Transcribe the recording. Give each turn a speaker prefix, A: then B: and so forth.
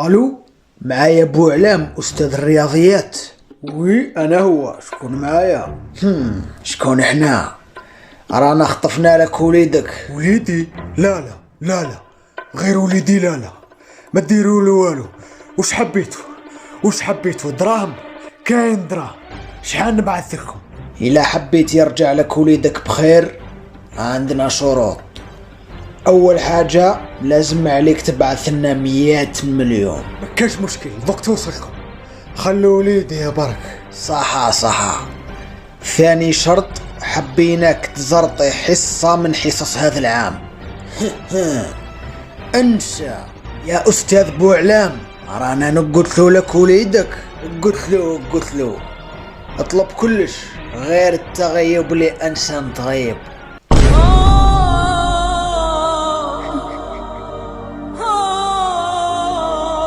A: الو، معايا بوعلام استاذ الرياضيات. وي انا هو. شكون معايا؟ شكون احنا؟ رانا خطفنا لك وليدك.
B: وليدي؟ لا لا لا لا، غير وليدي لا لا، ما ديروا له والو. وش حبيتوا دراهم؟ كاين دراهم، شحال نبعث لكم؟
A: الا حبيت يرجع لك وليدك بخير عندنا شروط. اول حاجة لازم عليك تبعث لنا 100 مليون.
B: ما كاش مشكل، دوك توصلكم. خلوا وليدي يا برك.
A: صح. ثاني شرط، حبيناك تزرطي حصة من حصص هذا العام. انسى يا استاذ بوعلام، رانا قلتلو لك وليدك. قلت له اطلب كلش غير التغيب لانسان تغيب.